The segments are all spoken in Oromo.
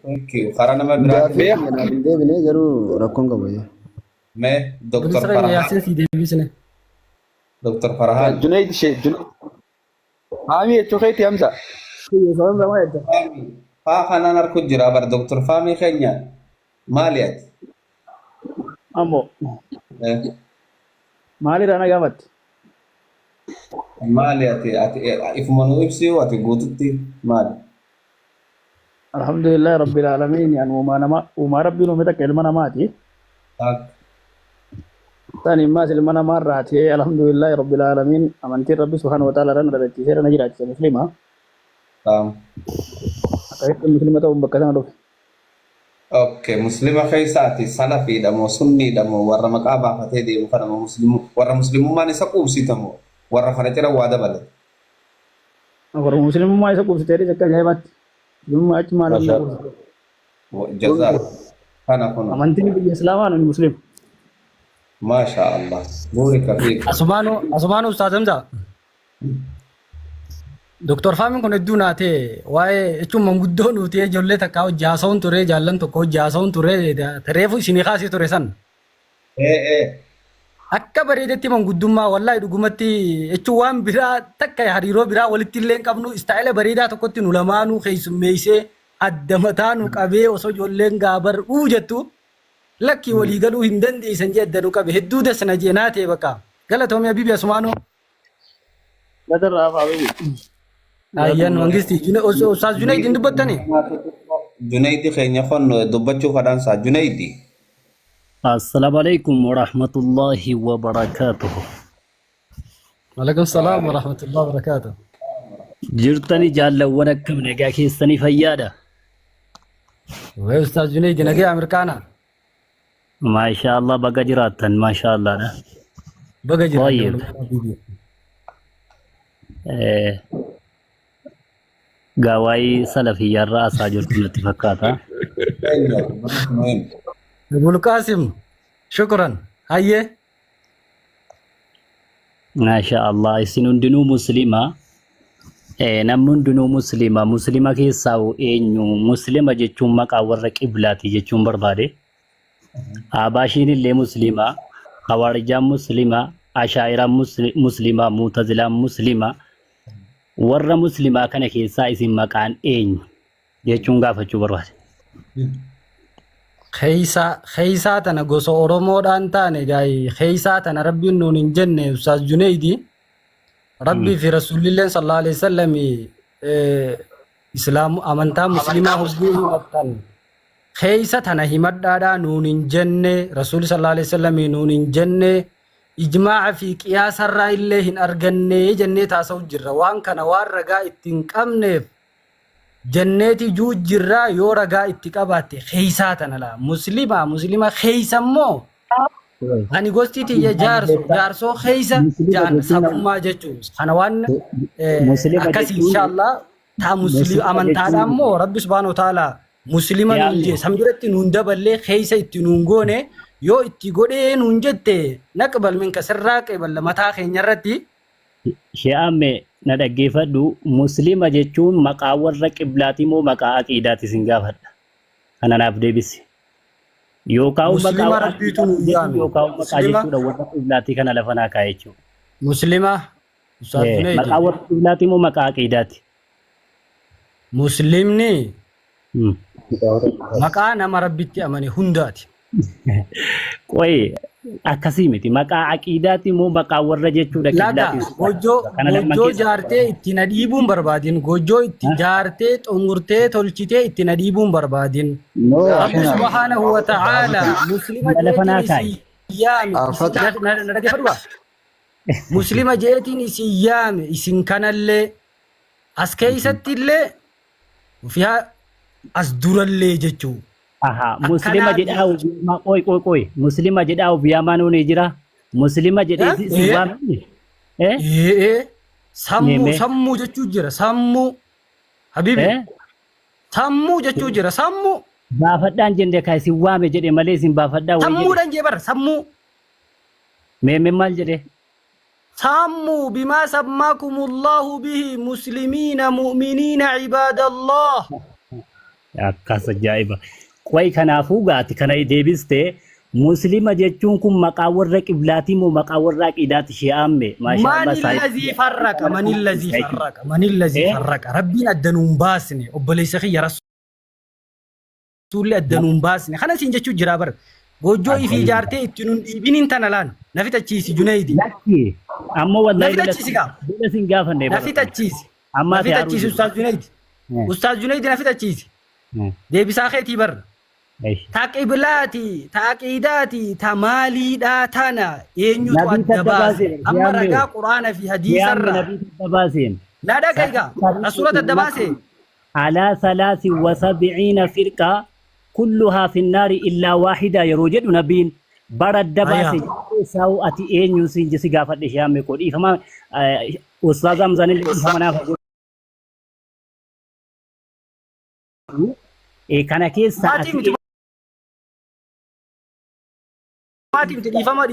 اوكي خرانا ما برات Gaaffii kiyya naaf hin deebine garuu rakkoon qabu. ما دكتور بنسرة فرحان ياسين سيدي بيسنة. دكتور فرحان Junaid Sheikh Junaid. Ami choketi Hamza. Iya, soalnya sama ya. فامي فاخنا نركض جرابر دكتور فامي خنيا ماليات Ambo, إيه. mali rana gamat. ماليات افمنو ابسي واتي قوتتي مال Alhamdulillah Rabbil Alamin yani uma rabbi no meta kelma namati. تاك Tani mas ilma namarrati alhamdulillah Rabbil Alamin amanti Rabbi Subhanahu wa ta'ala ran dalati sera najirati muslima. تمام Akait muslima ta umbakatan do. اوكي مسلمة خيساتي سلفي دمو سني دمو ورا مقابا فتيدي مفرم مسلم ورا مسلم ما نسقو سيتمو ورا فرتيرا وادا بلد Agar muslim ma isa kursi teri jakka jaibat. Jumma ach ma ما Allah شاء kursi. الله جزاك انا كنا Amanti ni bi islaman ni muslim. ما شاء الله بورك فيك Asmanu Ustaz Hamza. Doktor Fahmin kun hedduu naate waa'ee jechuun manguddoo nuti ijoollee takka hojjaasaውን ture jaallan tokko hojjaasaውን ture reefu isinii kaasee ture san ايه ايه akka bareedetti manguddummaa wallaahi dhugumatti jechuun waan biraa takka hariiroo biraa walitti illee hin qabnu istaayila bareedaa tokkotti nu lamaanuu keessummeessee adda mataa nu qabee osoo ijoolleen gaabar jettu lakki walii galuu hin dandeessan jee adda nu qabe hedduu dasna jee naatee bakka galatoomee bibi asumaanoo. Gadarraa fa'aa ayyan mangisti Ustaz Junaid hin dubbattani جنيدي خيني خن دبچو فدان سا جنيدي السلام عليكم ورحمة الله وبركاته. وعليكم السلام ورحمة الله وبركاته. جرتني جالة ونكم نجاكي سني فيادا. ويا أستاذ جنيد نجي أمريكانا ما شاء الله بقى جراتن ما شاء الله ده. بقى جرا طيب. قواي سلفي الرأس جرتنا اتفقاتا. مهم أبو القاسم شكرا هيا ما شاء الله يسنون دنو مسلمة. نمون دنو مسلمة مسلمة كيساو إنو مسلمة جتشون مكا ورق إبلاتي جتشون بربادي. آباشين اللي مسلمة خوارجان مسلمة أشاعرة مسلمة معتزلة مسلمة warra muslimaa kana keessaa isin maqaan eenyu jechuun gaafachuu barbaade. خيسا تنا غوسو أورومو دان تاني جاي خيسا تنا ربي نون جنة أستاذ جنيدي ربي في رسول الله صلى الله عليه وسلم إسلام أمانتا مسلمة حبوه مكان خيسا تنا همد دادا نون جنة رسول صلى الله عليه وسلم نون جنة إجماع في قياس الرأي اللي هن أرجنة جنة تاسو جرا وان كان وار رجاء التنكمنف جنة جوج جرا يو رجاء التكابات خيساتنا لا مسلمة خيسة مو أنا قصتي تيجي جارسو خيسة جان سبما جتوس أنا وان أكاسي إن شاء الله تا مسلم أمن تالا مو رب سبحانه وتعالى مسلمة نونجي سمجرت نوندا بلي خيسة تنونغوني yoo itti godhee nuun jette naqbal min kasirraa qeeballa mataa keenya irratti She'amme na dhaggeeffadhu muslima jechuun maqaa warra qiblaatii moo maqaa aqiidaati sin gaafadha. Kana naaf deebisi. Yookaan muslima rabbiitu nu yaame yookaan maqaa jechuudha warra qiblaatii kana lafa naa kaa'e jechuudha. muslima Maqaa warra qiblaatii moo maqaa aqiidaati? muslimni maqaa nama rabbitti amane hundaati. Qoy akkasii miti maqaa aqiidaati moo maqaa warra jechuudha Laga gojjoo jaartee itti na dhiibuun barbaadin gojjoo itti jaartee xumurtee tolchitee itti na dhiibuun barbaadin Rabbi subhanahu wa ta'ala muslima muslima jeetiin isin yaame isin kanallee as keessatti illee fiyaa as durallee jechuu Aha, muslima jedhaa qoy muslima jedhaa biyyamaan ni jira muslima jedhee si waamne sammuu jechuu jira sammuu habibi sammuu jechuu jira sammuu baafadhaan jende kai si waame jedhe malee sin baafadhaa wayii sammuudhaan jee bara sammuu meemme maal jedhe sammuu bimaa sammaakumullahu bihi muslimiina mu'miniina cibaadallah akkas ajaa'iba. Qoy kanaafuu gaati kana deebistee muslima jechuun kun maqaa warra qiblaatii moo maqaa warra aqiidaati shi'aamme من الذي فرق من الذي فرق ربنا الدنون باسني وبليس خي رسول الدنون باسني خنا سنجتشو جرابر goojoo fi ijaartee ittiin dhiibiniin tana laan nafi tachiisi Junaidi. Lakki amma wallahi nafi tachiisi gaa. Bila sin gaafanne nafi tachiisi. Nafi tachiisi Ustaaz Junaidi. Ustaaz Junaidi nafi tachiisi. Deebisaa keetii barra. Ta qiblaati, ta aqiidaati, ta maaliidhaa tana eenyutu adda baase. Amma ragaa Quraana fi hadiisarra. Na dhagaygaa rasuulata adda baase. على 73 فرقة كلها في النار إلا واحدة يروجد نبين برد دباسي ساو أتي إيه نيوسين جسي غافت لشيام ميكود إفما أستاذ أمزان اللي إفهمنا فقول إيه كان كيس ساعتي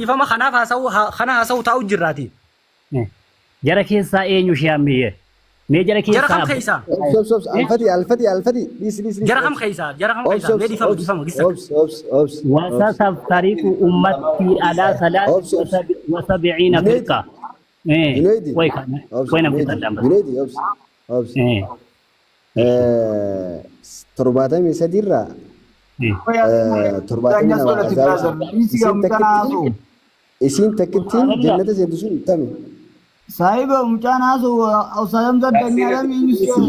إفما خنا هساو تاو جراتي جرى كيس سا إيه نيوشيام ميه ميجر كيس جرى خم خيسا الفتي بيس جرى خم خيسا ميدي فما قصة وساسف طريق أمتي على 73 فرقة جنيدي وين بتتكلم جنيدي ترباتي مسديرة ترباتي إسين تكتين جنة زيدسون تامي صاحب مجانا سو او سلام ذا دنيا لم ينسوا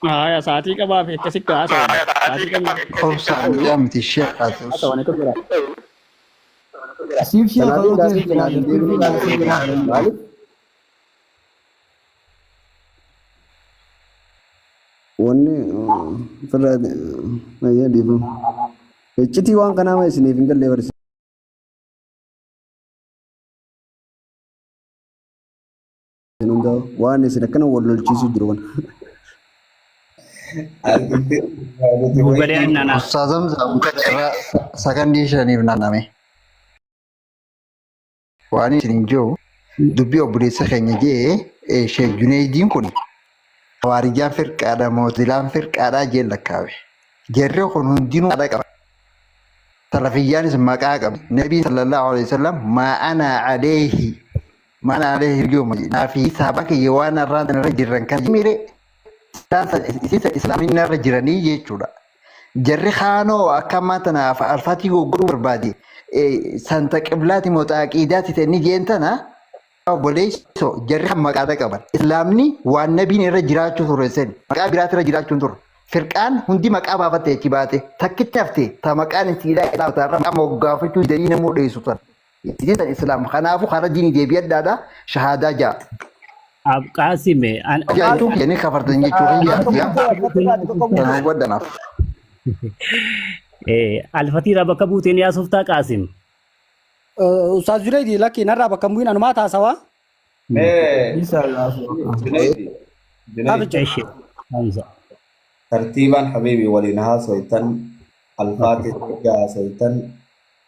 يا ساعتي كباب كسيك كاسة ساعتي كباب خمسة أيام تشيء أتواني كبيرة سيف شيء تنادي داسي wanni firra maya dibu echiti waan kana ma isiniif hin galle barsi nunda waan isin akkana wal lolchiisu jiru wan Ustazam sakandii shaniif naanname. Waan isin jiru dubbii obboleessa keenya jee Sheekh Junaydiin kun Hawaarijaan firqaadha mootilaan firqaadhaa jeen lakkaawe. Jarri kun hundinuu haadha qaba. Salafiyyaanis maqaa qaba. Nabii sallallahu alaihi wasallam maa ana alayhi yooma naafi saaba kiyya waan irraan irra jiran kan mire islaamin irra jiranii jechuudha. Jarri kaanoo akka maatanaaf alfaatii goggoruu barbaade santa qiblaati moota aqiidaati ta'e ni jeentana. Obboleesso jarri kan maqaa qaban islaamni waan nabiin irra jiraachuu ture sen maqaa biraati irra jiraachuu ture firqaan hundi maqaa baafattee achi baate takkitti haftee ta maqaan isiidhaa ilaaftaa irra maqaa moggaafachuu jedhanii namuu dheessu tan isin islaam kanaafu kara diinii deebii addaadha shahaadaa ja'a. Qaasime Ajaa'ibtuu kennee kafartan jechuudha waddanaaf. Alfatiira bakka buuteen yaasuftaa Qaasim. Ustaaz Junaidi lakki narraa bakka bu'in anumaa taasawaa. ترتيبا حبيبي ولينها سويتن الفاتحة سويتن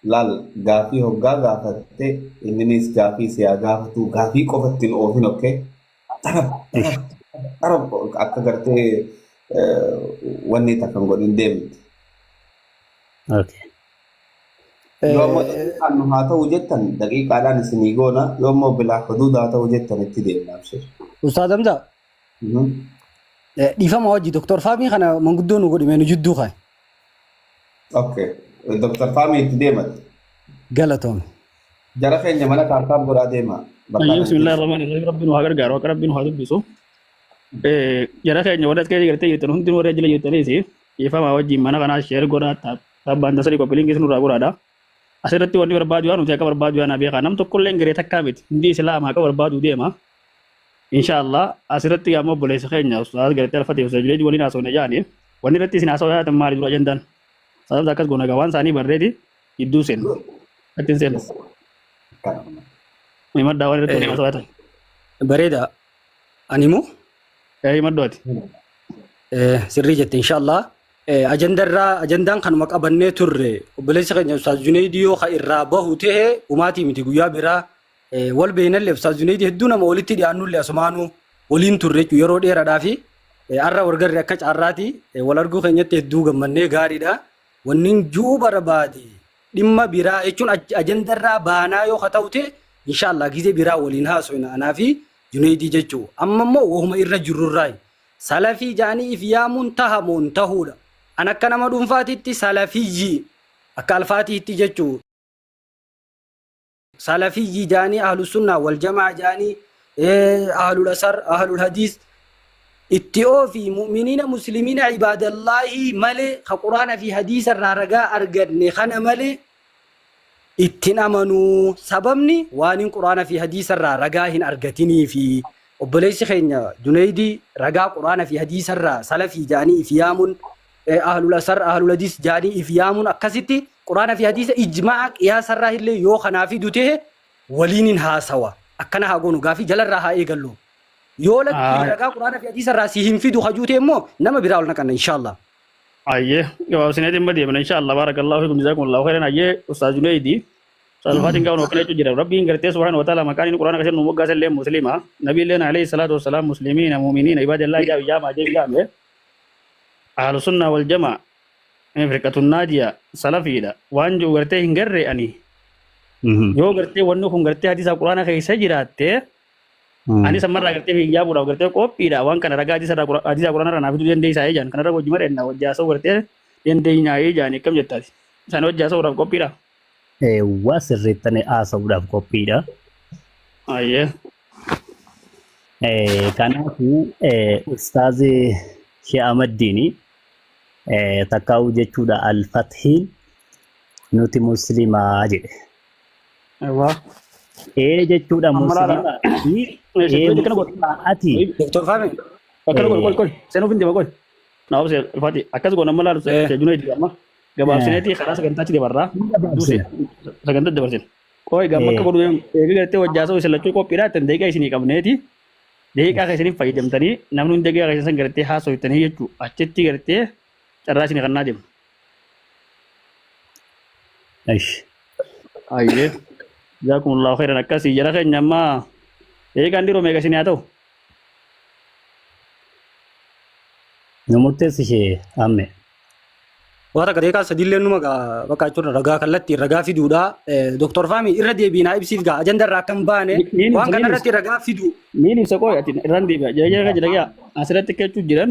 لال غافي هوغا غافتة إننيس غافي سيا غافتو غافي قفتين أوهن أوكي أرب أكغرتي وني تكنغولين ديمت اوكي يوم أنه هذا وجدتن دقيقة على نسنيجونا يوم بلا حدود هذا وجدتن ابتدائي نفسه. Ustaaz Hamza dhiifama wajji Dr. Fahmi kana manguddoo nu godhime nu jidduu kaaye. أوكي دكتور فامي ابتدائي مت. Galatoome. جرى خير جمالك أرقام برا ديما. بسم الله الرحمن الرحيم ربنا هاجر جارو ربنا هذا بيسو جرى خير جوالات كذي كرتي يتنون تنو رجل يتني سي يفهم أوجي mana kana share gora tab banda sari ko peling kisnu ragora da asirratti wanni barbaadu waan nuti akka barbaadu waan beekaa nam tokko illee garee takkaa miti hundi islaamaa akka barbaadu deema inshallah asirratti ammoo obboleessa keenya ustaaz gareetti alfatee ustaaz Junaidi waliin haasofne jaani wanni irratti isin haasawaa yaatan maali dura ajandaan sababni akkas goona gawaan isaanii barreeti gidduu seenu akkin seenu himaddaa waan irratti waliin haasawaa yaatan Bareeda animu himaddooti sirrii jette inshallah. Ajandaan kanuma qabannee turre obboleessa keenya Ustaaz Junaidi yoo ka irraa bahu ta'e umaatii miti guyyaa biraa wal beeynallee Ustaaz Junaidi hedduu nama walitti dhiyaannullee asumaanuu waliin turre yeroo dheeraadhaa fi arra wargarri akka carraati wal arguu keenyatti hedduu gammannee gaariidha. Wanni juu barbaade dhimma biraa jechuun ajandarraa baanaa yoo ta'ute inshallah gizee biraa waliin haasofna anaa fi Junaydii jechuu. Amma immoo wahuma irra jirurraa salafii jaanii if yaamuun tahamuun tahuudha. An akka nama dhuunfaatitti salafiyyi akka alfaatiitti jechuu. Salafiyyi jaanii ahlus sunnah wal jamaa jaanii ahlul asar ahlul hadis ittio fi mu'minina muslimina ibadallahi male qur'ana fi hadisa raga argadne khana male ittin amanu sababni waanin qur'ana fi hadisa raga hin argatini fi obboleessi keenya Junaydi raga qur'ana fi hadisa salafi jaanii if yaamun ahlul asar ahlul hadis jaanii if yaamun akkasitti qur'ana fi hadisa ijmaa qiyaasa irraa illee yoo kanaafi dute waliinin haasawa akkana haa goonu gaafi jalarraa haa eegallu yoo lakki ragaa qur'aana fi hadiisa irraa si hin fidu hajuute immoo nama biraa ol naqanna inshallah. Ayyee yoo sineeti hin badeemna inshallah barakallahu fiikum jazakumullahu khairan. Ayyee ustaaz Junaydi salfaatiin gaawwan wakana jechuun jira rabbiin gartee subhaanahu wa ta'ala maqaan inni qur'aana kashan nu moggaasan illee muslima nabiilleen alayhi salaatu wassalaam muslimiina mu'miniina ibadallahi jaa biyyaa maajee biyyaame ahlu sunnah wal jamaa firqatun naadiya salafiidha waan jiru gartee hin garree ani yoo gartee wanni kun gartee hadiisa qur'aana keessa jiraatte ani samarraa gartee biyyaa buudhaaf gartee qophiidha waan kana ragaa hadiisa qur'aana irraa naaf fiduu dandeessaa jaan kanarra wajji mareennaa wajjaasoo gartee dandeenyaa jaan akkam jettaati isaan wajjaasoo qophiidha. Waa sirriittanii haasa'uudhaaf qophiidha. Ayyee. Kanaafuu ustaazi Sheekh Ahmaddiini takkaa'uu jechuudha al-Fathiin nuti muslimaa jedhe. Jechuudha muslimaa ati. Dr. Fahmi. Akkana qol seenuuf hin deema qol. Naaf se Fati akkas goona amma laalu se Junaydi amma gabaabsineeti karaa sagantaachi dabarraa duuse sagantaa dabarsin. Qoy gamma akka godhu eega gartee wajjaasoo isin lachuu qophiidhaa ittiin deeqaa isinii qabneeti. Deeqaa keessaniif fayyadamtanii namni hundi deeqaa keessan gartee haasoftanii jechuu achitti gartee carraa isinii kannaa deemu. Ayyee. Jazakumullahu khairan akkasii jara keenya amma deeqaan diroo meeqa isinii haa ta'u? Namuttees ishee amme. Wata deeqaa sadillee numa bakka jechuudha ragaa kallattii ragaa fiduudha. Dr. Fahmi irra deebiinaa ibsiif gaa ajanda irraa akka hin baane waan kanarratti ragaa fidu. Niin ibsa qoy ati irraan deebi'a jara jira asirratti keechuu jiran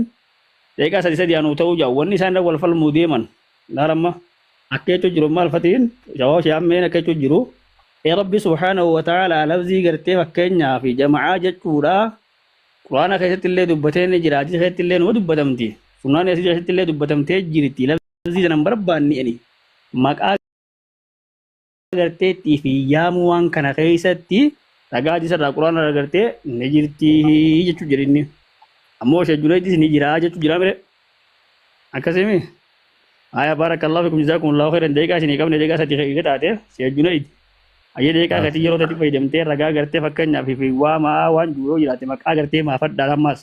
deeqaa sadii aanuu ta'uu jaa'u wanni isaan irra wal falmuu deeman laalamma akka jechuu jiru maal fatiin jawaa ishee ammeen akka jechuu jiru rabbi subhaanahu wa ta'ala lafzii gartee fakkeenyaa fi jamaa jechuudha quraana keessatti illee dubbatee ni jira hadiisa keessatti illee numa dubbatamti sunnaan asii keessatti illee dubbatamtee jirti lafzii sanan barbaanni ani maqaa garteetti fi yaamuu waan kana keessatti ragaa hadiisa irraa quraana irra gartee ni jirti jechuu jedhinni ammoo Sheekh Junaydiis ni jira jechuu jira mire akkasimi aya barakallahu fikum jazakumullahu khairan deeqaa isinii qabne deeqaa sadii keessa taate Sheekh Junaydi ayyee deeqaa gatii yeroo tatti fayyadamtee ragaa gartee fakkeenyaaf fi waamaa waan jiru yoo jiraate maqaa gartee maafadhaadha ammaas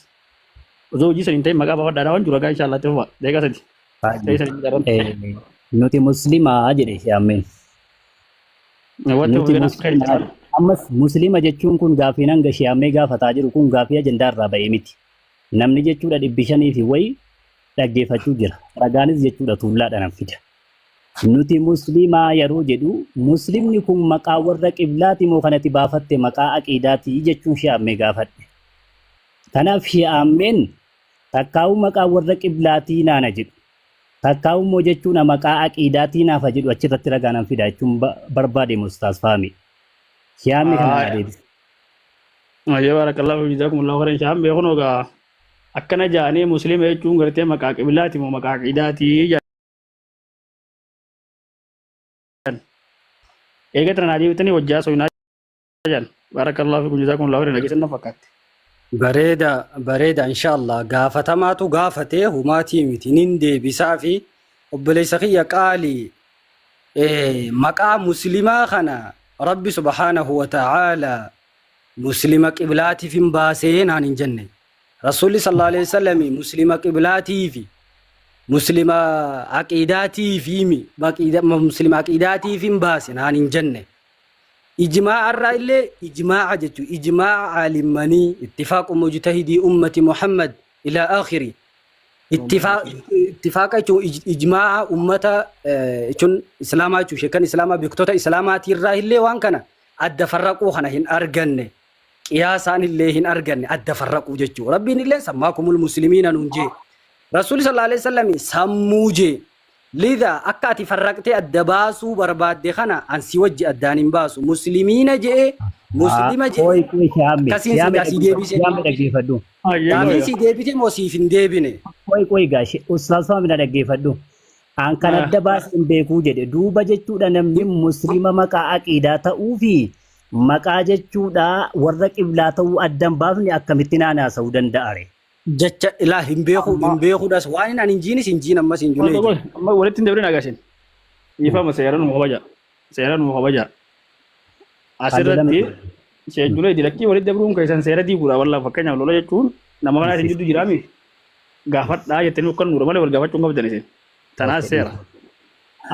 osoo hojii saniin ta'e maqaa maafadhaadha waan jiru ragaa inshaallaa ta'ufa deeqaa sadii. Nuti muslimaa jedhe yaammeen. Ammas muslima jechuun kun gaafii hanga shiyaammee gaafataa jiru kun gaafii ajandaa irraa ba'ee miti. Namni jechuudha 500 fi wayi dhaggeeffachuu jira. Ragaanis jechuudha tuullaadhaan fida. Nuti muslimaa yeroo jedhu muslimni kun maqaa warra qiblaati moo kanatti baafatte maqaa aqiidaati jechuun shiyaammee gaafadhe. Kanaaf shiyaammeen takkaa'u maqaa warra qiblaatii naana jedhu. Takkaa'u immoo jechuun maqaa aqiidaatii naafa jedhu achirratti ragaan fida jechuun barbaade Ustaaz Fahmi. Shiyaammee kana deebisa. Ayyee barakallahu jazakumullahu khairan shiyaammee kunoo gaa akkana jaanii muslima jechuun gartee maqaa qiblaati moo maqaa aqiidaati eegatan naa deebitanii wajjaa soinaa jan barakallahu fikum jazakumullahu khairan dhageessan na fakkaatti. Bareeda inshallah gaafatamaatu gaafatee humaatii miti nin deebisaa fi obboleessa kiyya qaalii maqaa muslimaa kana rabbi subhaanahu wa ta'ala muslima qiblaatiif hin baasee naan hin jenne. Rasuulli sallallahu alaihi wasallam muslima qiblaatii fi muslima aqiidaatii fi muslima aqiidaatii fi baase naan hin jenne. Ijmaa irraa illee ijmaa jechuun ijmaa alimanii ittifaaqu mujtahidii ummati Muhammad إلى آخره اتفاق إجماع أمة شن إسلاما شكل إسلاما بكتوتا إسلاما تيرا اللي وان كان أدفرقوا خنا هن أرجن قياسان اللي هن أرجن أدفرقوا جتوا ربي اللي سماكم المسلمين ننجي رسول صلى الله عليه وسلم سموجي لذا أكاتي فرقت الدباسو برباد دخنا عن سوج الدانين باسو مسلمين جاء مسلمة Koi جاء koi siame. كسين Siame سيدي ديبي dhaggeeffadhu. كامين سيدي ديبي موسيفين ديبي Koi gashi ustaz Faamina dhaggeeffadhu. An kan adda baasin beekuu jedhe duuba jechuudha namni muslima maqaa aqiidaa ta'uu fi maqaa jechuudha warra qiblaa ta'uu addan baafni akkamitti naanaasa'uu danda'are. jecha ilaa hin beeku das waan ani injiinis injiin ammas hin Koi june koi amma walitti hin dabrin agarsiin. Ifama seeran nu kabaja. Seeran nu kabaja. Asirratti sheejjula idilakkii walitti dabruun keessan seera diiguudha wallaan fakkeenyaaf lola jechuun nama kanaa isin jiddu jiraami. Gaafadhaa jettanii akka nuura malee wal gaafachuun qabdan isin. Tanaas seera.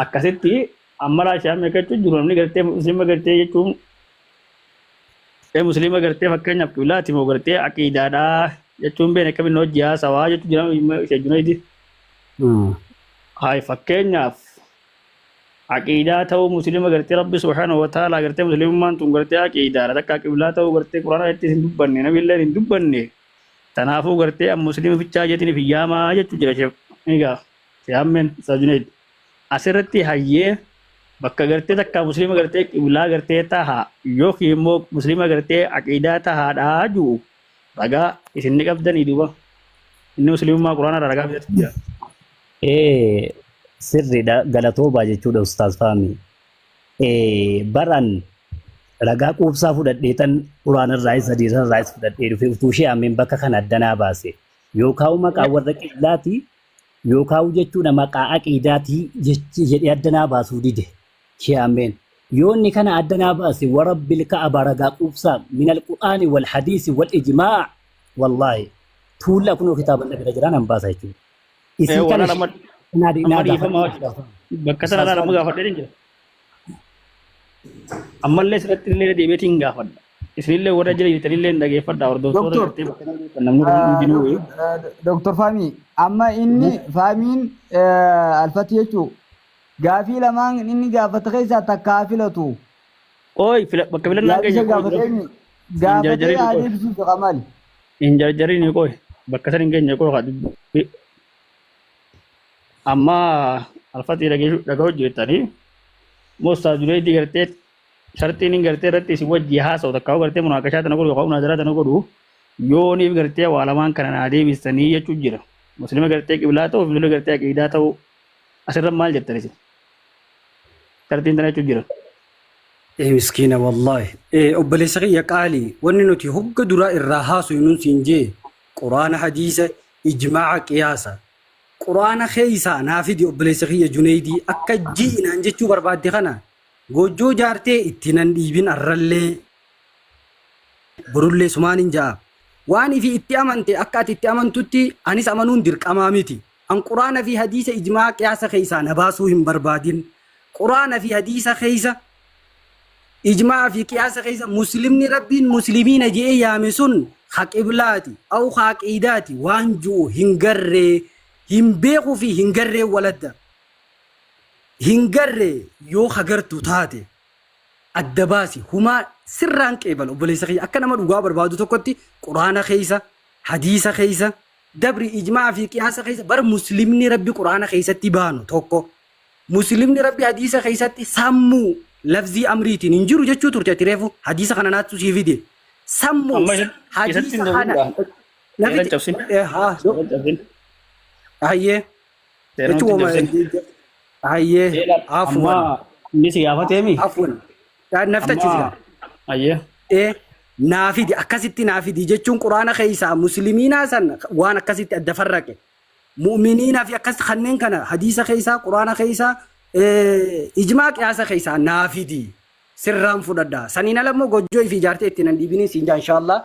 Akkasitti amma raashaa meeqachuu jiru namni gartee muslima gartee jechuun muslima gartee fakkeenyaaf qiblaati moo gartee aqiidaadhaa jechuun beene akkamiin hojii haasawaa jechuun jiraama sheejjula idi. Haay fakkeenyaaf aqiidaa ta'uu muslima gartee rabbi subhaanahu wa ta'ala gartee muslimummaan tun gartee aqiidaadha takka qiblaa ta'uu gartee quraana itti hin dubbanne nabillee hin dubbanne tanaafuu gartee muslima fichaa jettiniif hiyyamaa jechuu jira sheef egaa siyaammeen sajuneed asirratti hayyee bakka gartee takka muslima gartee qiblaa gartee tahaa yookiin immoo muslima gartee aqiidaa tahaadhaa jiru ragaa isin ni qabdanii duuba inni muslimummaa quraana ragaa fidatu jira. Sirriidha galatoobaa jechuudha ustaaz Faami. Baran ragaa quubsaa fudhadheetan quraanarraayis hadiisarraayis fudhadhee dhufe utuu ishee ammeen bakka kana addanaa baase yookaan maqaa warra qiblaati yookaan jechuudha maqaa aqiidaati jedhee addanaa baasuu dide ishee ammeen yoonni kana addanaa baase warabbil ka'aba ragaa quubsaa minal quraani wal hadiisi wal ijmaa wallaahi tuulla kunoo kitaaba bira jiraan an baasa jechuudha. Isii kana bakka sanarraa nama gaafadhee jira. Ammallee sirratti illee deebiitiin gaafadha. Isinillee warra jira jirtanillee dhageeffadha hordoftoota gartee bakka namni hundinuu. Dr. Fahmi, amma inni Fahmiin alfatti jechuun gaafii lamaan inni gaafate keessaa takkaa filatu. Ooyi bakka filannaan keenya gaafatee adeemsisuuf qamal. Hin jarjariin qoy bakka san hin keenya qoy amma alfatti dhaga'uu jirtanii Musa Junaidi gartee shartiin hin gartee irratti isin wajjii haasa'u takkaa gartee munaaqashaa tana godhu yookaan munaazaraa tana godhu yooniif gartee waa lamaan kana naa deebistanii jechuun jira. Muslima gartee qiblaa ta'uu fi gartee aqiidaa ta'uu asirra maal jettanis shartiin tana jechuun jira. Miskiina wallaahi obboleessa kiyya qaalii wanni nuti hogga duraa irraa haasu nuun siin jee quraana hadiisa ijmaaca qiyaasa. Quraana keessaa naafidi obboleessa kiyya Junaydii akka ji'inaan jechuu barbaadde kana gojjoo jaartee itti nan dhiibin arrallee borullee sumaaniin ja'a. Waan ifi itti amante akka ati itti amantutti anis amanuun dirqamaa miti. An quraana fi hadiisa ijmaa qiyaasa keessaa na baasuu hin barbaadin. Quraana fi hadiisa keessa ijmaa fi qiyaasa keessa muslimni rabbiin muslimiina jedhee yaame sun haqiblaati au haqiidaati waan jiru hin garree. Himbeeku fi hingarree waladda. Hingarree yoo hagartu taate adda baasi humaa sirraan qeebala obboleessa kiyya akka nama dhugaa barbaadu tokkotti quraana keessa hadiisa keessa dabri ijmaa fi qiyaasa keessa bar muslimni rabbi quraana keessatti baanu tokko muslimni rabbi hadiisa keessatti sammuu lafzii amriitiin hin jiru jechuu turte ati reefu hadiisa kana naattu sii fide sammuu hadiisa kana Aye. Itu aye. Afwan. Ini si gaafate mi? Afwan. Dan nafta chizga. Aye. Naafidi akkasitti naafidi jechuun quraana keessa muslimiina san waan akkasitti adda farraqe. Mu'miniina fi akkas kanneen kana hadiisa keessa quraana keessa ijmaa qiyaasa keessa naafidi. Sirraan fudhadha. Saniin alammoo gojjoo fi ijaartee itti nan dhiibini siinja inshallah.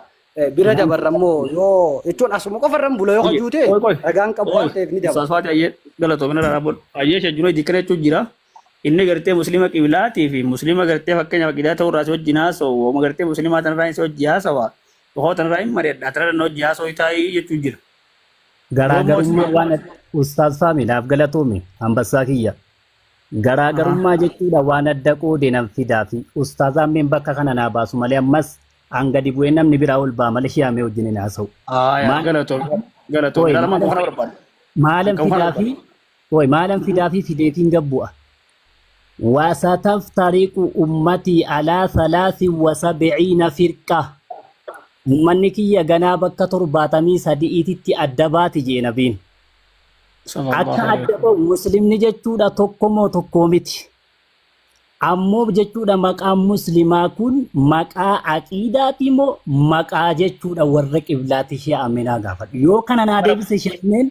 Bira dabarrammoo yoo jechuun asuma qofarran bula yoo hojjuute dhagaan qabu waan ta'eef ni dabala. Saasfaati ayyee galatoomina raabon ayyee shajjunoo dikkana jechuun jira. Inni gartee muslima qiblaatii fi muslima gartee fakkeenyaaf aqiidaa ta'uu irraa si wajjin haasa'u ooma gartee muslimaa tanarraa si wajjin haasawa. Tokkoo tanarraa hin mari'adha tanarraa hojii haasa'u taa'ii jechuun jira. garaagarummaa waan ustaas faamiidhaaf galatoome hambassaa kiyya. Garaagarummaa jechuudha waan adda qoode nan fidaa fi ustaazaan meen bakka kana naa baasu malee ammas hanga dibu'ee namni biraa ol baa malee shi'amee wajjin hin haasa'u. Maalan fidaa fi fideetiin gabbu'a. وستفترق أمتي على 73 فرقة. Uummanni kiyya ganaa bakka 73 adda baati jee nabiin. Akka adda ba'u muslimni jechuudha tokko moo tokko miti. Ammoo jechuudha maqaan muslimaa kun maqaa aqiidaati moo maqaa jechuudha warra qiblaati ishee aminaa gaafadhu. Yoo kana naa deebise isheen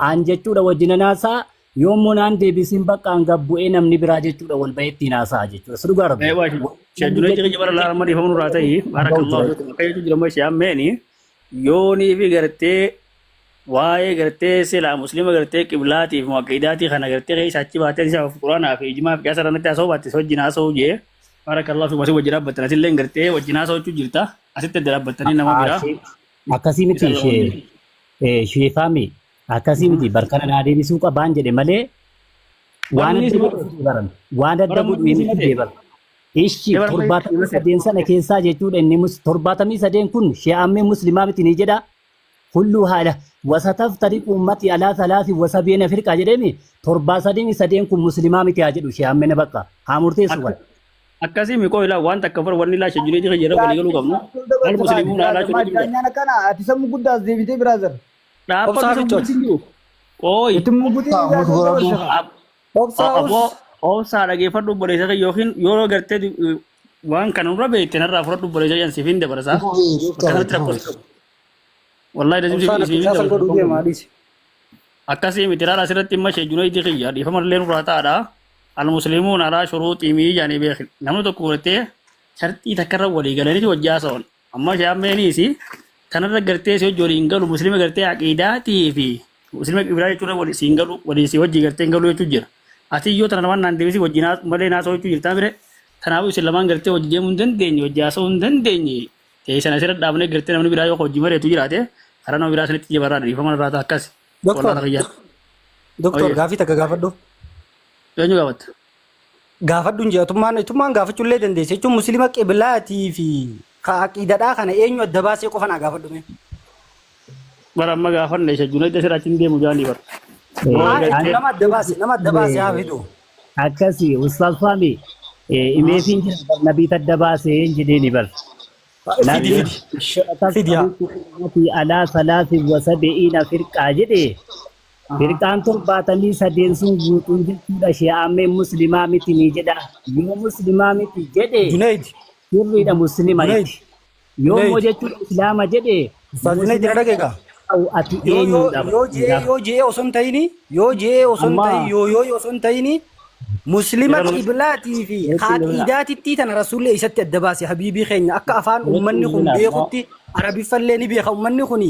aan jechuudha wajjina naasaa yoommoo naan deebisin bakka an gabbu'ee namni biraa jechuudha wal baheetti naasaa jechuudha. Si dhugaa rabbi. Shajjunee jira jabara laala marii famuun irraa ta'ii baarakallahu qayyatu jira mashi ammeeni yoonii fi gartee waa'ee gartee silaa muslima gartee qiblaatiif muaqqidaatii kana gartee keessa achi baatee isaa quraanaa fi ijmaa fi qiyaasa irratti haasa'u baatte wajjin haasa'u jee baarakallahu fi masii wajjin dhaabbattan asillee gartee wajjin haasa'u jechuu jirta asitti adda dhaabbattanii nama biraa. Akkasii miti sheefaami akkasii miti barkana naa deebisuu qabaan jedhe malee waan adda godhu inni deebara. Ishi 73 sana keessaa jechuudha inni 73 kun shi'aamee muslimaa miti ni jedha. Kullu haala wasataftariq ummati ala 73 firqa jedhemi 73 kun muslimaa miti haa jedhu shi'aamee na bakka haa murteessu wal. Akkasii miqoo ilaa waan takka far wanni laa shajjunee jira jedha walii galuu qabnu. Al muslimuun alaa shajjunee jira. Nyana kana ati sammu guddaas deebitee brother. Dhaabba bituu. Ooyi. Itti mugutii. Obsaa dhageeffadhu obboleessa yookiin yoo gartee waan kana nurra beekte narraa fudhadhu obboleessa yan sifiin dabarsaa. Akkanatti rakkooftu. Wallahi dazim sifiin dabarsaa. Akkasii miti laala asirratti imma shajjunee itti xiyyaa dhiifama illee nurraa ta'adha. Al-muslimuun alaa shuruuxii miijaanii beekin. Namni tokko gartee sharxii takkarra walii galanii wajjin haasa'an. Amma shaammeenis kanarra gartee si hojii waliin galu muslima gartee aqiidaatii fi muslima qibraa jechuudha waliin galu waliin si hojii gartee hin galu jechuudha jira. Ati yoo tana namaan naan deebisi wajjin malee naasoo jechuu jirtaa bire kanaafuu isin lamaan gartee hojii deemuu hin dandeenye hojii haasa'uu hin dandeenye teessan asirra dhaabnee gartee namni biraa yoo hojii mareetu jiraate karaa nama biraa sanitti jabaraa dhiifama irraa ta'a akkas. Doktor gaafii takka gaafadhu. Eenyu gaafatta? Gaafadhu hin jeetummaan gaafachuu illee dandeessa jechuun muslima qiblaatii fi aqiidadhaa kana eenyu adda baasee qofa naa gaafadhume. Bara amma gaafanne shajjunee itti asirratti hin deemu jaanii bara. Nama adda baasee haa fidu. Akkasii ustaas faami imeefiin jira nabii adda baasee hin jedheeni bar. Fidi alaa 73 firqaa jedhee firqaan 73 sun guutuun jechuudha shi'aamee muslimaa miti ni jedha. Yoo muslimaa miti jedhee sirriidha muslima miti. Yoo jechuudha islaama jedhee Ustaazine jira dhageegaa. ati eenyudha? Yoo jee osoo hin ta'ini osoo hin ta'ini muslima qiblaatii fi aqiidaatitti tana rasuullee isatti adda baase habiibii keenya akka afaan uummanni kun beekutti arabiffallee ni beeka uummanni kun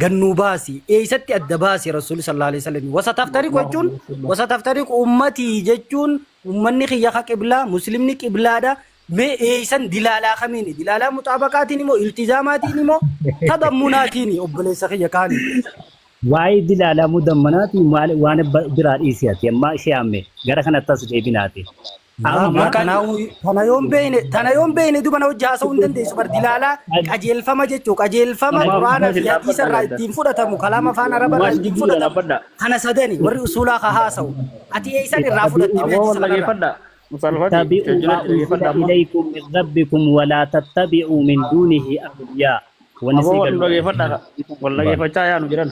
gannuu baasi isatti adda baase rasuulli sallallahu alaihi wasallam wasataftariqu jechuun wasataftariqu ummatii jechuun uummanni kiyya qiblaa muslimni qiblaadha. Me isan dilaalaa kamiini dilaalaa muxaabaqaatiin immoo iltizaamaatiin immoo tadammunaatiin obboleessa kiyya kaani. Waa'ee dilaalaa mudammanaati waan biraa dhiisiyati amma ishee amme gara kanatti as deebinaati. Tana yoon beeyne duba na hojii haasa'uu hin dandeessu bar dilaalaa qajeelfama jechuun qajeelfama quraana fi hadiisa irraa ittiin fudhatamu kalaama afaan arabaa irraa ittiin fudhatamu kana sadani warri usulaa ka haasa'u ati eeysan irraa fudhatte اتبعوا ما إليكم من ربكم ولا تتبعوا من دونه أولياء والله فچايا نو جران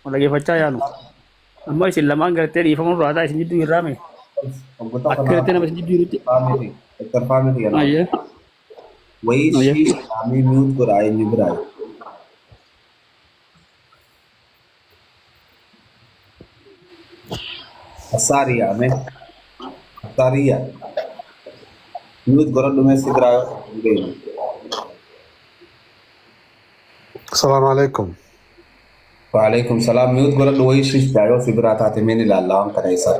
والله فچايا نو amma isin lamaan gartee dhiifamuu irraa taa isin jidduu hin raame akka gartee nama isin jidduu jirutti ayyee wayii shaamii miut godhaa inni biraa asaari yaame Taria. Miut goran domestic drive. السلام عليكم. وعليكم السلام. miut goran doish dayo sibrata temeni lallam kanaisa.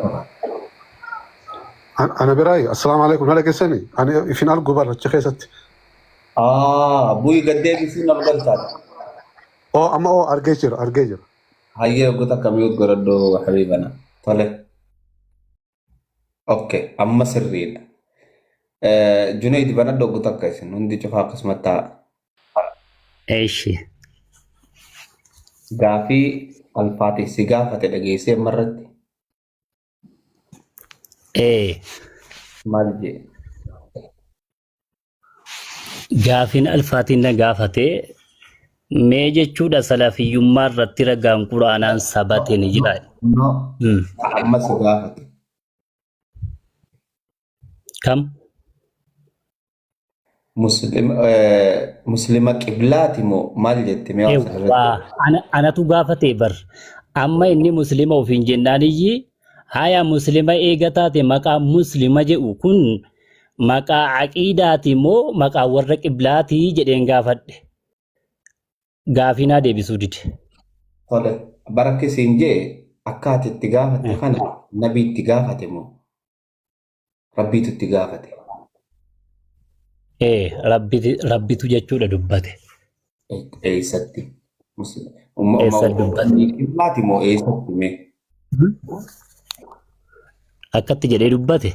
أنا براي السلام عليكم هلا كسني أنا في نال جبر تخيست. بوي قدي بيسين نبغى أما أرجيجر. Hayyee goota kamiyyuu godhadhoo Habibana. Tole. Okay. Amma sirriidha. Junaid banadhoo goota akka isin hundi cufaa akkasumatti ta'a. Eeshi. Gaafii alfaatiif si gaafate dhageessee marratti maal jee? Gaafiin alfaatiin na gaafate mee jechuudha salafiyyummaa irratti ragaan quraanaan sabate ni jira. No. Amma si gaafate. Kam? Muslima qiblaati moo maal jette mee anatu gaafate bar amma inni muslima ofiin jennaaniyyi haya muslima eegataate maqaa muslima jedhu kun maqaa aqiidaati moo maqaa warra qiblaati jedheen gaafadhe gaafinaa deebisuu dide. Tole barakki siin jee akka ati itti gaafate kana nabii itti gaafate moo rabbiitu itti gaafate? Rabbitu jechuudha dubbate. Eessatti? Eessa dubbate? Qiblaati moo eessatti mee? Akkatti jedhee dubbate.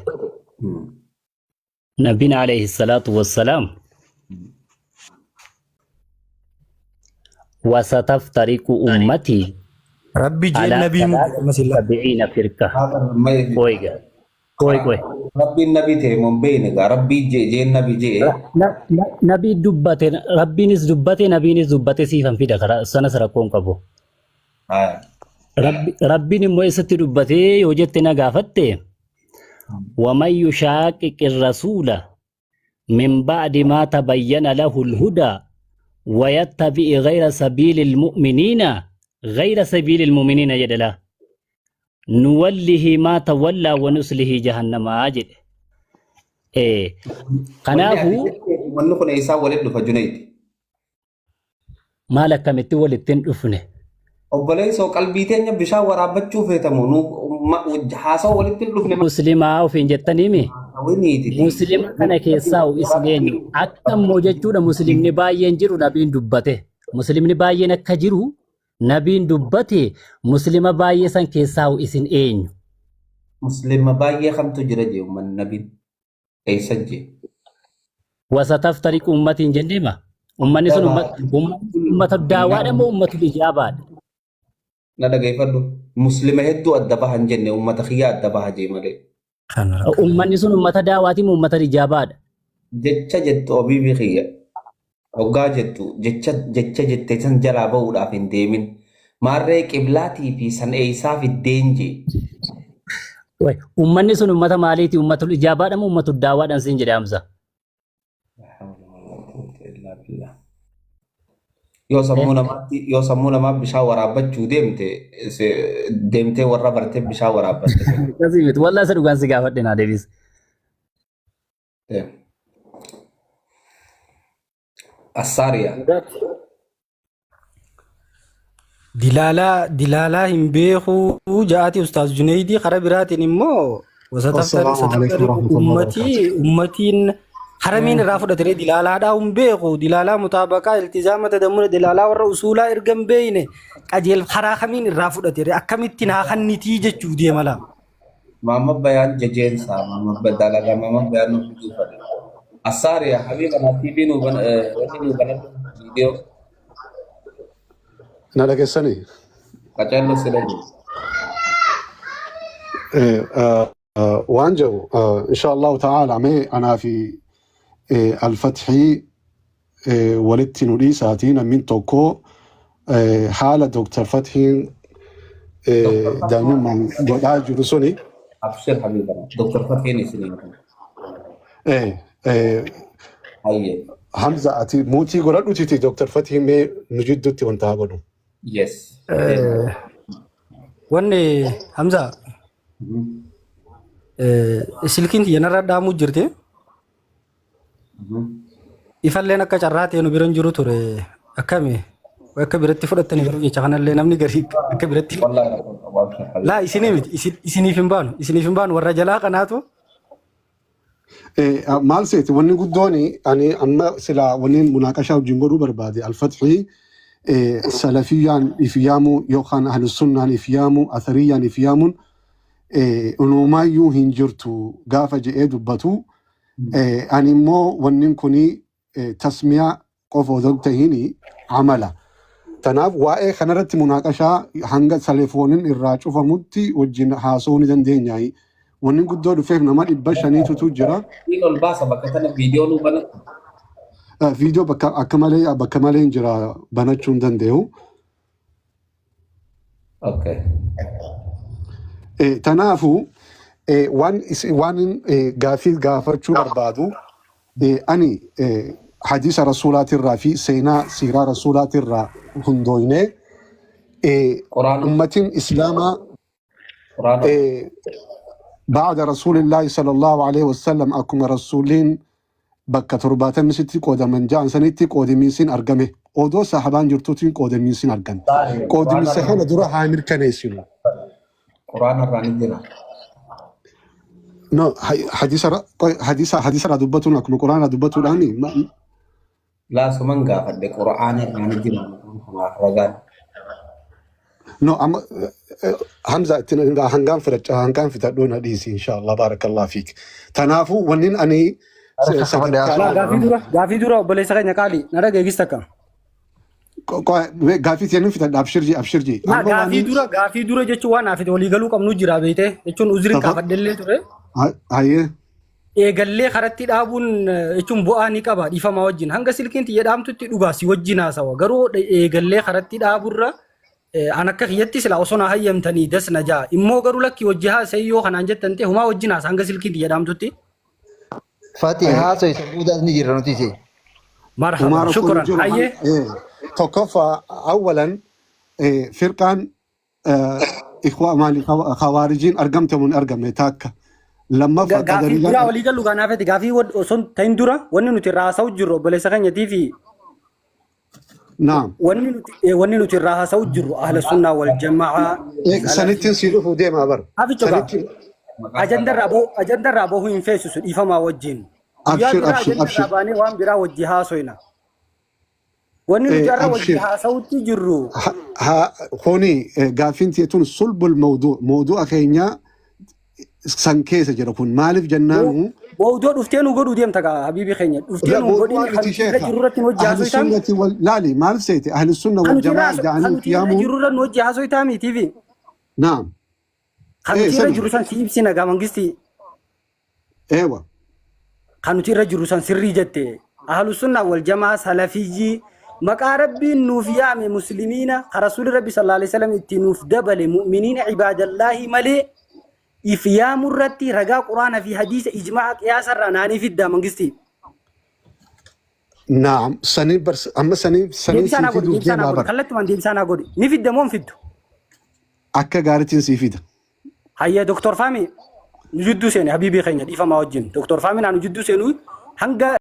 Nabiin alayhi salaatu wassalaam wasataftariqu ummatii Rabbi jeen nabii sabi'iina firqa. Koy. Rabbiin nabii ta'e moo beene gaa rabbii jeen nabii jee. Nabii dubbate rabbiinis dubbate nabiinis dubbate siifan fida karaa sanas rakkoon qabu. Rabbiin immoo eessatti dubbate yoo jette na gaafatte ومن يشاقق الرسول من بعد ما تبين له الهدى ويتبع غير سبيل المؤمنين جدلا نوله ما تولى ونسله جهنم أجد قناه ونكون إيسا ولد فجنيد ما لك متي ولدتين أفنه obboleessa qalbii teenya bishaan waraabachuu feetamu haasawaa walitti dhufne muslimaa ofiin jettaniimi muslima kana keessaa isin akkammoo jechuudha muslimni baay'een jiru nabiin dubbate muslimni baay'een akka jiru nabiin dubbate muslima baay'ee san keessaa isin eenyu muslima baay'ee kamtu jira jee umman nabiin eessa jee wasataftariqu ummatiin jenneema ummanni sun ummata daawaadha moo ummatu ijaabaadha na dhaggeeffadhu muslima hedduu adda bahan jenne ummata kiyyaa adda baha jee malee. Ummanni sun ummata daawaatii moo ummata ijaabaadha? Jecha jettu obiibii kiyya hoggaa jettu jecha jettee san jalaa bahuudhaaf hin deemin maarree qiblaatii fi san eeysaa fiddeen jee. Ummanni sun ummata maaliiti? Ummata ijaabaadha moo ummata daawaadhaan siin jedhe Hamza? Yoo sammuu namaa bishaan waraabbachuu deemtee warra bartee bishaan waraabbatte. Akkasii miti wallaa isa dhugaan si gaafadhe naa deebis. Assaariyaa. Dilaalaa hin beekuu ja'aati Ustaaz Junaydii karaa biraatiin immoo ummatiin haramiin irraa fudhatee dilaalaadhaa hin beeku dilaalaa mutaabaqaa iltizaama tadammuna dilaalaa warra usuulaa erga hin beeyne qajeel karaa kamiin irraa fudhatee akkamittiin haa kannitii jechuu deemala. Maamma bayaan jajeensaa maamma dalagaa maamma bayaan nuuf duufate. Assaariyaa habiiba na TV nu banadhu viidiyoo. Na dhageessanii? Qaceello sila jiru. waan jedhu insha Allahu ta'ala mee anaa fi alfatxii walitti nu dhiisaatii namni tokko haala Dr. Fathiin daa'imummaan godhaa jiru suni. Abshir habibana Dr. Fathiin isinii. Hamza ati muutii godhadhuuti Dr. Fathiin mee nu jidduutti wanta haa godhu. Yes. Wanni Hamza silkiin yanarra dhaamuu jirti. Ifalleen akka carraa ta'e nu biran jiru ture akkami akka biratti fudhattanii garuu jecha kanallee namni garii akka biratti laa isinii miti isiniif hin baanu warra jalaa kanaatu. Maal seeti wanni guddoon ani amma sila waliin munaaqashaa wajjin godhuu barbaade alfatxii salafiyaan ifiyaamu yookaan ahlusunnaan ifiyaamu athariyaan ifiyaamuun unumaayyuu hin jirtu gaafa je'ee dubbatu ani immoo wannin kuni tasmiyaa qofa odoo ta'in amala. Tanaaf waa'ee kanarratti munaaqashaa hanga telefooniin irraa cufamutti wajjin haasa'uu ni dandeenya. Wanni guddoo dhufeef nama 500tu jira. ol baasa bakka kana viidiyoo nu bana. Viidiyoo bakka malee hin jira banachuu hin danda'u. Okay. Tanaafu waan gaafii gaafachuu barbaadu ani hadiisa rasuulaatirraa fi seenaa siiraa rasuulaatirraa hundooyne ummatiin islaamaa بعد رسول الله صلى الله عليه وسلم أكم رسولين بكة تربات مسيتي قود من جان سنتي قود ميسين أرجمه أودو صاحبان جرتوتين قود ميسين أرجم قود ميسين دورا هامير كنيسينو قرآن الراني دينا no حديث ردبتون أكم القرآن ردبتون أني لا سمنغا قد قرآن الراني دينا رجال no حمزة هنقام في تدون حديثي إن شاء الله بارك الله فيك تنافو ونين أني غافي دورا بليس غني قالي نرى جيستك غافي تيانين في أبشرجي غافي دورا جتشوان عفيت ولي قالوا كم نجرا بيته يجون أزرين كافدلله ترى هاي eegallee karatti dhaabuun jechuun bu'aa ni qaba dhiifama wajjin hanga silkiinti jedhamtutti dhugaasi wajjin haasawa garuu eegallee karatti dhaaburra an akka kiyyatti sila osoo na hayyamtanii das na jaa immoo garuu lakki wajji haasa'e yoo kanaan jettan ta'e humaa wajjin haasa hanga silkiinti jedhamtutti. Fati haasa'e sabuudhaas ni jira nuti isee. Marhaba shukran hayyee. tokkoffaa awwalan firqaan ikhwaa maali khawaarijiin argamte mun argamne taakka. lammaffaa gaafii dura walii galu ganaafati gaafii osoo ta'in dura wanni nuti irraa haasa'u jirru obboleessa keenyatii fi naam wanni nuti irraa haasa'u jirru ahla sunnaa wal jamaa sanittiin si dhufu deema bar hafichoga ajandarraa bahuu hin feesisu dhiifamaa wajjin abshir baanee waan biraa wajji haasoyna wanni nuti irraa wajji haasa'utti jirru kuni gaafiin tiyetun sulbul mawdu'a keenyaa san keessa jira kun maaliif jennaanu mawdu'a dhuftee nu godhuu deemta gaa habiibi keenya dhuftee nu godhin kan jirurratti nu wajji haasoytan laali maaliif seete ahli sunna wal jamaa ja'anii qiyaamu jirurratti nu wajji haasoytaa miti fi naam kan nuti irra jiru san si ibsina gaa mangisti eewa kan nuti irra jiru san sirrii jette ahlu sunna wal jamaa salafiyyi maqaa rabbiin nuuf yaame muslimiina rasuuli rabbi sallallahu alaihi wasallam itti nuuf dabale mu'miniina ibadallahi malee ifyaamu irratti ragaa quraana fi hadiisa ijmaa qiyaasa irraa naanii fidda mangisti naam sanii amma sanii fidu deemaa bar kallattu man deebisana godhi ni fidda moo fiddu akka gaariitiin si fida hayya doktor Fami nu jiddu seeni habiibi keenya dhiifama wajjin doktor Fami na nu jiddu seenu hanga